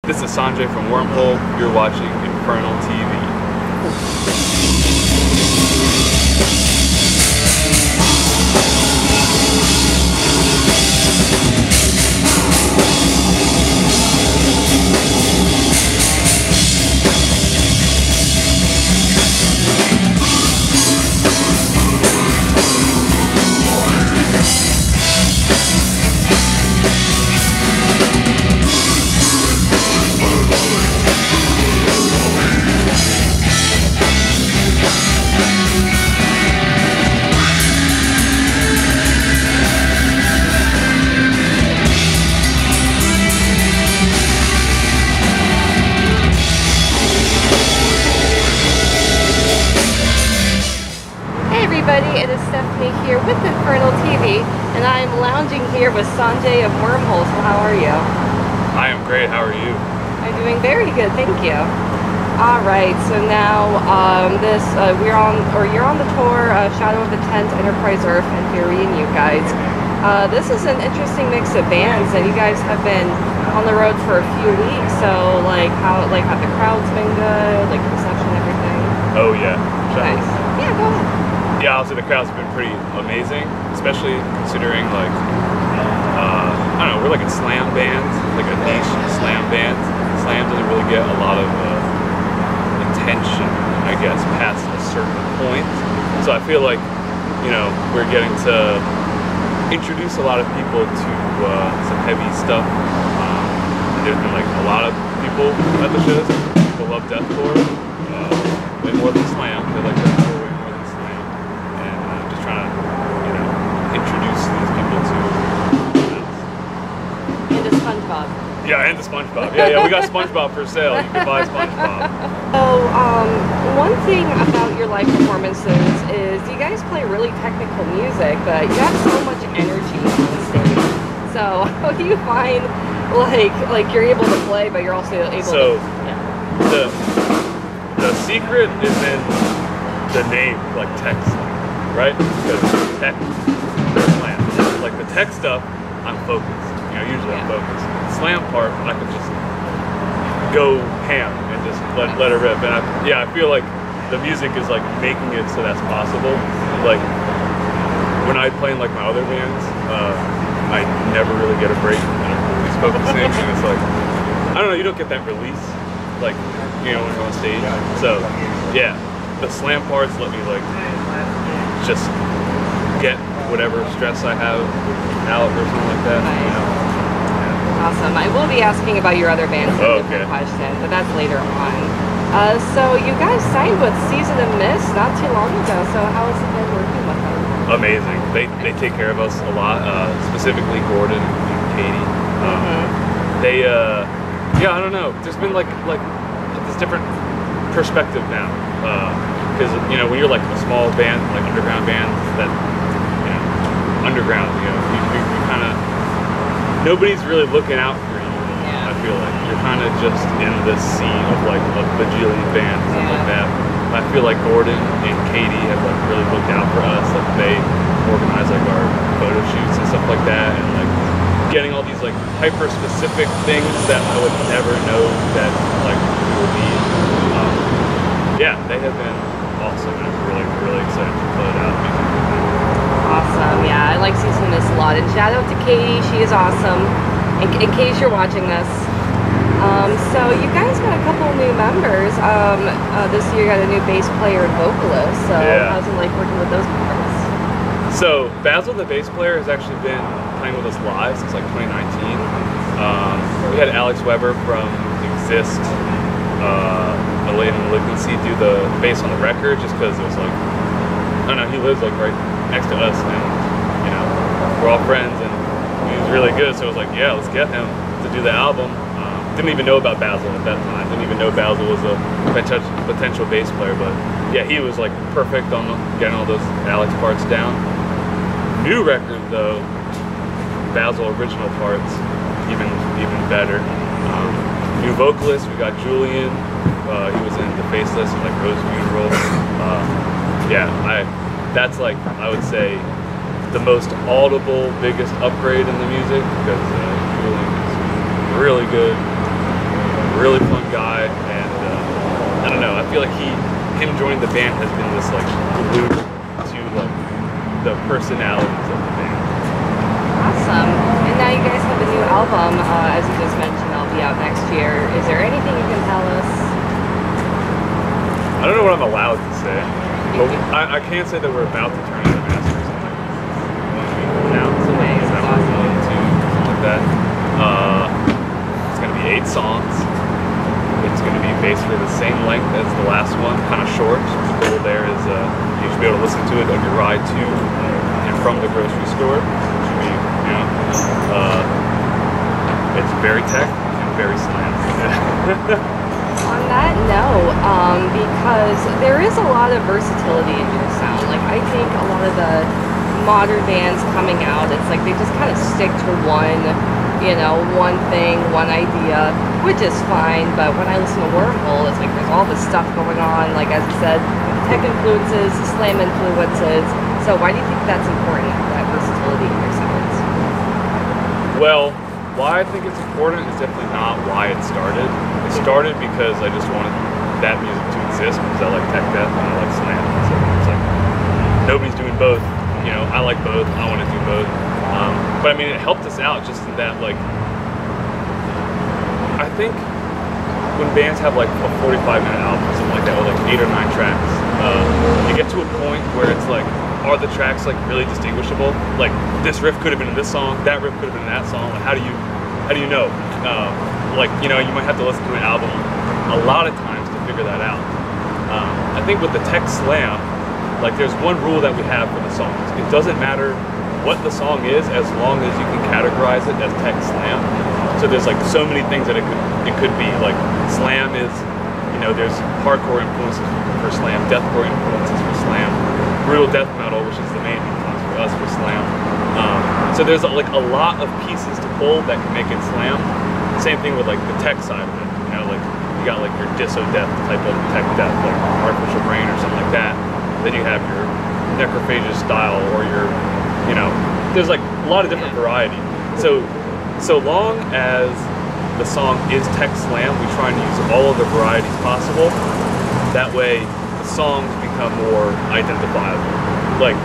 This is Sanjay from Wormhole. You're watching Infernal TV. It is Stephanie here with Infernal TV, and I am lounging here with Sanjay of Wormhole. So how are you? I am great. How are you? I'm doing very good, thank you. All right, so now you're on the tour, Shadow of the Tent, Enterprise Earth, and Hyrian, you guys. This is an interesting mix of bands, and you guys have been on the road for a few weeks. So have the crowds been good, like reception, everything? Oh yeah. Nice. Yeah, go ahead. Yeah, honestly, the crowd's been pretty amazing, especially considering I don't know, we're like a slam band, like a niche slam band. Slam doesn't really get a lot of attention, I guess, past a certain point. So I feel like, you know, we're getting to introduce a lot of people to some heavy stuff. There's been like a lot of people at the shows. People love deathcore, way more than slam. They like deathcore way more than slam. Just trying to, you know, introduce these people to Into SpongeBob. Yeah, and the SpongeBob. Yeah, we got SpongeBob for sale. You can buy SpongeBob. So, one thing about your live performances is you guys play really technical music, but you have so much energy on stage. So, how do you find like you're able to play, but you're also able to? Yeah. The secret is in the name, like text, right? Because tech, slam. Like the tech stuff, I'm focused. You know, usually I'm focused. The slam part, I can just go ham and just let it rip. And I feel like the music is like making it so that's possible. Like when I play in like my other bands, I never really get a break and I'm always focusing. And it's like, I don't know, you don't get that release, like, you know, when you're on stage. So yeah, the slam parts let me like just get whatever stress I have out or something like that. Nice. You know? Awesome. I will be asking about your other bands in a different question, but that's later on. So you guys signed with Season of Mist not too long ago. So how has it been working with them? Amazing. They take care of us a lot. Specifically Gordon and Katie. They yeah, I don't know. There's been like this different perspective now. Because you know, when you're like a small band, like underground band, that you know, underground, you know, you kind of, nobody's really looking out for you. I feel like you're kind of just in this scene of like a bajillion bands and stuff like that. I feel like Gordon and Katie have like really looked out for us. Like they organize like our photo shoots and stuff like that, and like getting all these like hyper specific things that I would never know that like we would need. Yeah, they have been awesome, and I'm really excited to put it out. Awesome, yeah, I like Season of Mist a lot. And shout out to Katie, she is awesome. In case you're watching this. So you guys got a couple new members. This year you got a new bass player and vocalist. So how's it like working with those members? So Basil, the bass player, has actually been playing with us live since like 2019. We had Alex Weber from Exist, Elate and Malignancy do the bass on the record, just because it was like, I don't know, he lives like right next to us, and you know, we're all friends, and he was really good, so I was like, yeah, let's get him to do the album. Didn't even know about Basil at that time. Didn't even know Basil was a potential bass player, but yeah, he was like perfect on getting all those Alex parts down. New record though, Basil original parts, even better. New vocalist, we got Julian. He was in The Faceless and like Rose Funeral. That's like, I would say, the most audible, biggest upgrade in the music, because Julian is really good. really fun guy, and I don't know. I feel like him joining the band has been this like glue to like the personalities of the band. Awesome. And now you guys have a new album, as you just mentioned, that'll be out next year. Is there anything you can tell us? I don't know what I'm allowed to say, but I can say that we're about to turn into masters in like 1 week from now. Nice. November 1, 2, something like that. It's going to be 8 songs. It's going to be basically the same length as the last one, kind of short. The goal there is you should be able to listen to it on your ride to and from the grocery store. Which should be, you know, it's very tech and very slam. On that note, because there is a lot of versatility in your sound. Like, I think a lot of the modern bands coming out, it's like they just kind of stick to one, you know, one thing, one idea, which is fine. But when I listen to Wormhole, it's like there's all this stuff going on, like as you said, tech influences, slam influences. So why do you think that's important, that versatility in your sounds? Well, why I think it's important is definitely not why it started. It started because I just wanted that music to exist because I like tech death and I like slam. So it's like nobody's doing both. You know, I like both. I want to do both. But I mean, it helped us out just in that, like, I think when bands have like a 45-minute album or something like that, with like 8 or 9 tracks, you get to a point where it's like, are the tracks like really distinguishable? Like, this riff could have been in this song, that riff could have been in that song. Like, how do you know? Like, you know, you might have to listen to an album a lot of times to figure that out. I think with the tech slam, like, there's one rule that we have for the songs. It doesn't matter what the song is as long as you can categorize it as tech slam. So there's like so many things that it could be. Like, slam is, you know, there's hardcore influences for slam, deathcore influences for slam, brutal death metal, which is the main influence for us for slam. So there's like a lot of pieces to pull that can make it slam. Same thing with like the tech side of it. You know, like you got like your disso death type of tech death, like artificial brain or something like that. Then you have your necrophagus style, or your, you know, there's like a lot of different variety. So long as the song is tech slam, we try and use all of the varieties possible. That way the songs become more identifiable. Like,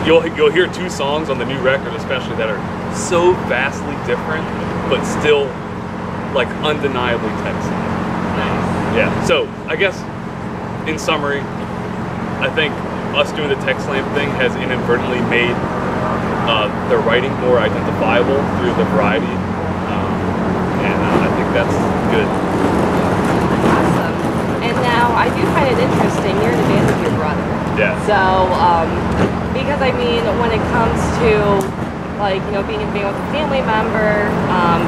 you'll hear 2 songs on the new record especially that are so vastly different, but still like undeniably tech slam. Yeah, so I guess in summary, I think us doing the tech slam thing has inadvertently made the writing more identifiable through the variety, and I think that's good. Awesome. And now I do find it interesting, you're in a band with your brother. Yeah. So, because I mean, when it comes to, like, you know, being in a band with a family member,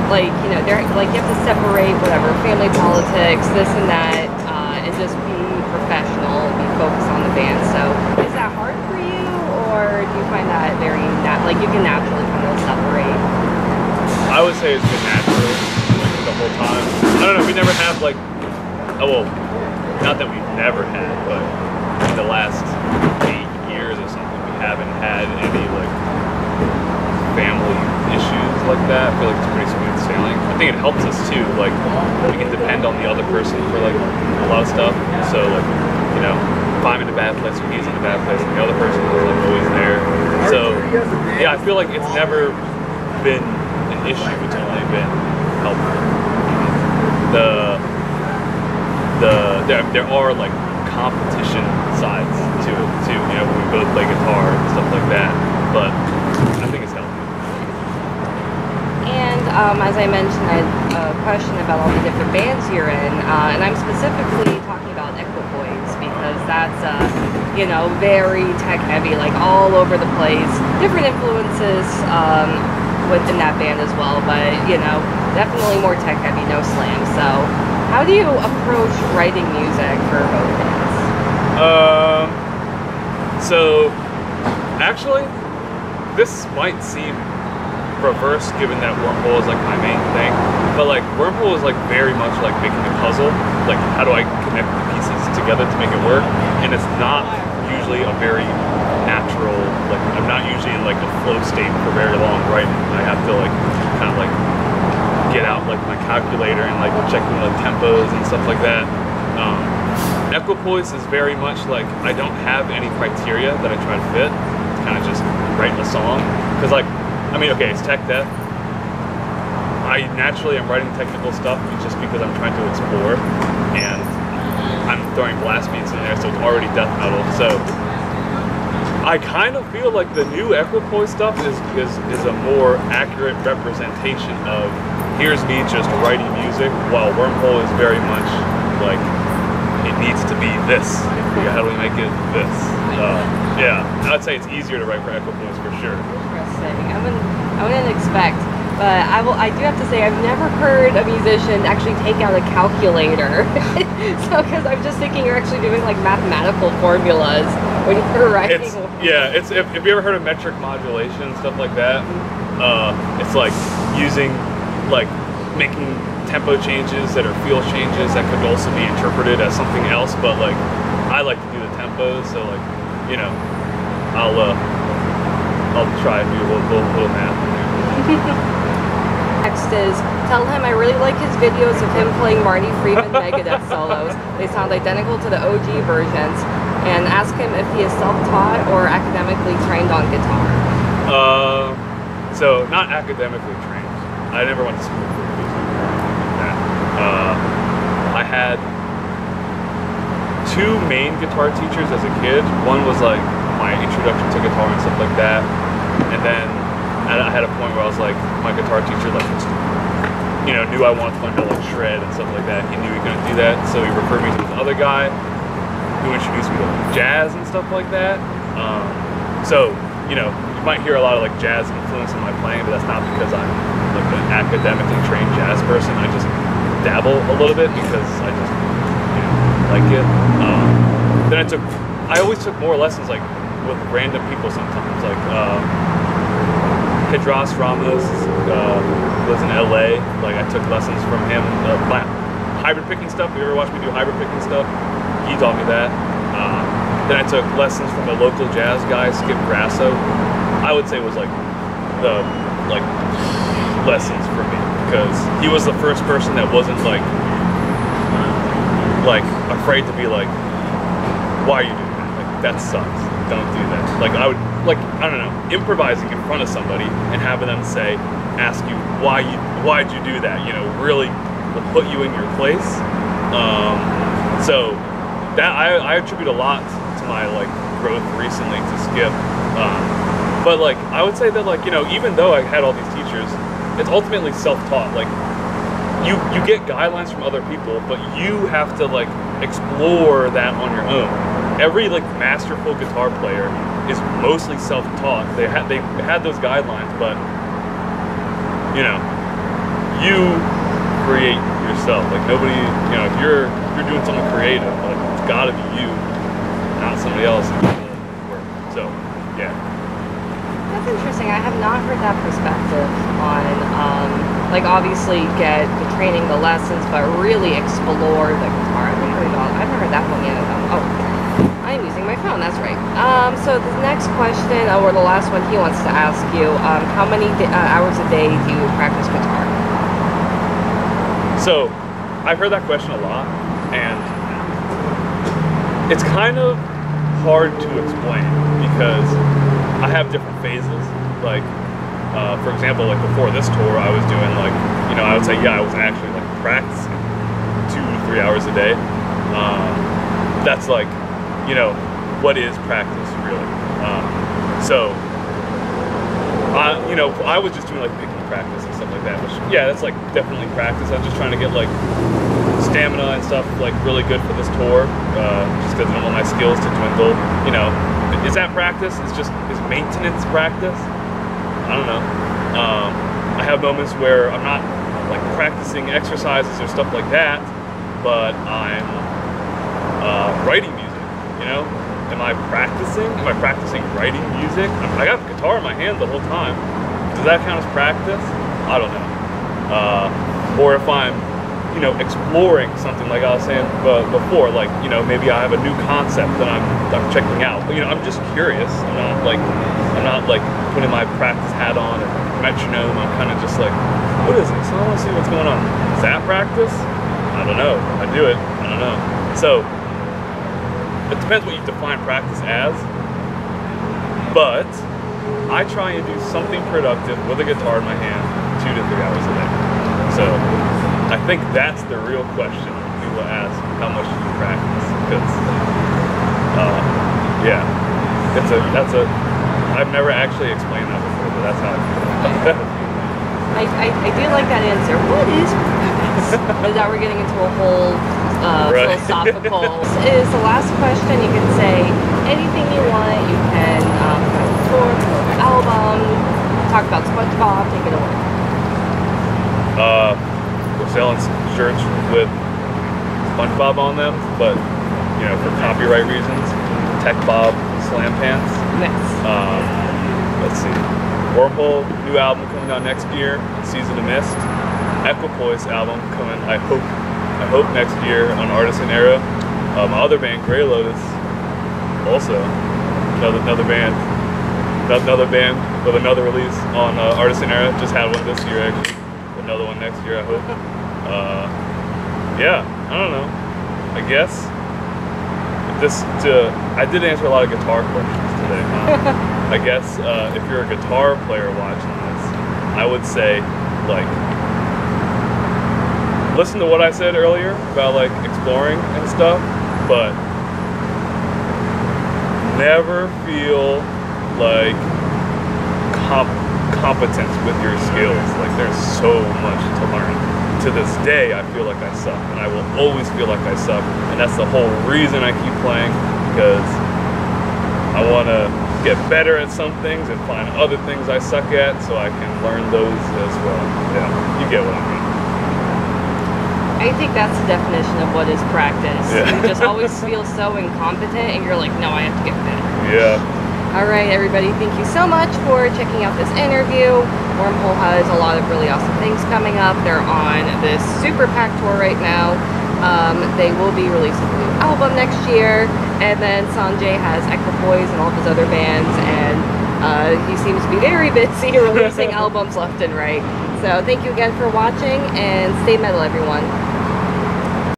like, you know, they're like, you have to separate whatever, family politics, this and that, and just be professional, be focused on the band. So, is that hard for you, or do you find that very, like, you can naturally kind of separate? I would say it's been natural, like, the whole time. I don't know, we never have, like, oh, well, not that we've never had, but in the last 8 years or something, we haven't had any, like, family issues like that. I feel like it's pretty smooth sailing. I think it helps us too, like, we can depend on the other person for like a lot of stuff. So, like, you know, if I'm in a bad place or he's in a bad place, and the other person is like always there. So yeah, I feel like it's never been an issue, it's only been helpful. There are like competition sides to it too, you know, when we both play guitar and stuff like that, but I think it's healthy. And as I mentioned, I had a question about all the different bands you're in, and I'm specifically talking about Equipoise, because that's, you know, very tech heavy, like all over the place, different influences within that band as well, but, you know, definitely more tech heavy, no slam. So how do you approach writing music for both bands? So actually, this might seem reverse given that Wormhole is like my main thing, but like Wormhole is like very much like making a puzzle, like how do I connect the pieces together to make it work, and it's not usually a very natural, like I'm not usually in like a flow state for very long writing. I have to like kind of like get out like my calculator and like checking like tempos and stuff like that. Equipoise is very much like I don't have any criteria that I try to fit. It's kind of just writing a song. Because like, I mean, okay, it's tech death. I naturally am writing technical stuff just because I'm trying to explore, and I'm throwing blast beats in there, so it's already death metal. So I kind of feel like the new Equipoise stuff is a more accurate representation of here's me just writing music, while Wormhole is very much like it needs to be this. How do we make it this? Yeah, I'd say it's easier to write for Equipoise for sure. Interesting. I wouldn't expect. But I do have to say, I've never heard a musician actually take out a calculator. So, because I'm just thinking you're actually doing like mathematical formulas when you're writing. If you ever heard of metric modulation and stuff like that, it's like using, like making tempo changes that are feel changes that could also be interpreted as something else. But like, I like to do the tempos, so like, you know, I'll try and do a little math. Next is, tell him I really like his videos of him playing Marty Friedman Megadeth solos. They sound identical to the OG versions. And ask him if he is self-taught or academically trained on guitar. So not academically trained. I never went to school for music. I had two main guitar teachers as a kid. One was like my introduction to guitar and stuff like that. And then I had a point where I was like, my guitar teacher like, you know, knew I wanted to learn how to like shred and stuff like that. He knew he couldn't do that, so he referred me to this other guy who introduced me to like, jazz and stuff like that. So, you know, you might hear a lot of like jazz influence in my playing, but that's not because I'm like an academically trained jazz person. I just dabble a little bit because I just, you know, like it. Then I always took more lessons like with random people sometimes, like Pedras Ramos lives in LA. Like I took lessons from him. Hybrid picking stuff. You ever watch me do hybrid picking stuff? He taught me that. Then I took lessons from a local jazz guy, Skip Grasso. I would say was like the lessons for me, because he was the first person that wasn't like afraid to be like, why are you doing that? Like that sucks. Don't do that. Like I would, like, I don't know, improvising in front of somebody and having them ask you why'd you do that? You know, really put you in your place. So that I attribute a lot to my like growth recently to Skip. But like I would say that, like, you know, even though I had all these teachers, it's ultimately self-taught. Like you get guidelines from other people, but you have to like explore that on your own. Every like masterful guitar player is mostly self-taught. They had those guidelines, but you know, you create yourself. Like nobody, you know, if you're doing something creative, like it's gotta be you, not somebody else. So yeah. That's interesting. I have not heard that perspective on like obviously get the training, the lessons, but really explore the guitar. I've never heard that one yet. Oh, I'm using my phone. That's right. So the next question, or the last one he wants to ask you, how many hours a day do you practice guitar? So I've heard that question a lot, and it's kind of hard to explain because I have different phases. Like, for example, like before this tour, I was doing like, you know, I would say, yeah, I was actually like practicing 2 to 3 hours a day. That's like, you know, what is practice really? So, you know, I was just doing like picking practice and stuff like that, which, yeah, that's like definitely practice. I'm just trying to get like stamina and stuff like really good for this tour, just because I don't want my skills to dwindle. You know, is that practice? Is maintenance practice? I don't know. I have moments where I'm not like practicing exercises or stuff like that, but I'm writing music, you know? Am I practicing? Am I practicing writing music? I got the guitar in my hand the whole time. Does that count as practice? I don't know. Or if I'm, you know, exploring something like I was saying before, like, you know, maybe I have a new concept that I'm checking out. But, you know, I'm just curious. I'm not like putting my practice hat on or metronome. I'm kind of just like what is this? I want to see what's going on. Is that practice? I don't know. I do it. I don't know. So it depends what you define practice as. But I try and do something productive with a guitar in my hand 2 to 3 hours a day. So I think that's the real question people ask: how much do you practice? Because yeah, I've never actually explained that before, but that's how I feel. I do like that answer. What is practice? But now we're getting into a whole philosophical. This is the last question. You can say anything you want. You can tour, album, talk about SpongeBob. Take it away. We're selling shirts with SpongeBob on them, but you know, for copyright reasons, Tech Bob Slam Pants. Nice. Let's see. Wormhole, new album coming out next year, Season of Mist. Equipoise album coming, I hope next year on Artisan Era. My other band, Grey Lotus, also another band with another release on Artisan Era. Just had one this year actually. Another one next year, I hope. Yeah, I don't know. I guess I did answer a lot of guitar questions today. I guess if you're a guitar player watching this, I would say like listen to what I said earlier about like exploring and stuff, but never feel like competence with your skills. Like there's so much to learn. To this day, I feel like I suck, and I will always feel like I suck, and that's the whole reason I keep playing, because I want to get better at some things and find other things I suck at so I can learn those as well. Yeah, you get what I mean. I think that's the definition of what is practice. Yeah. You just always feel so incompetent, and you're like, no, I have to get better. Yeah. All right, everybody, thank you so much for checking out this interview. Wormhole has a lot of really awesome things coming up. They're on this super packed tour right now. They will be releasing a new album next year, and then Sanjay has Equipoise and all of his other bands, and he seems to be very busy releasing albums left and right. So thank you again for watching, and stay metal, everyone.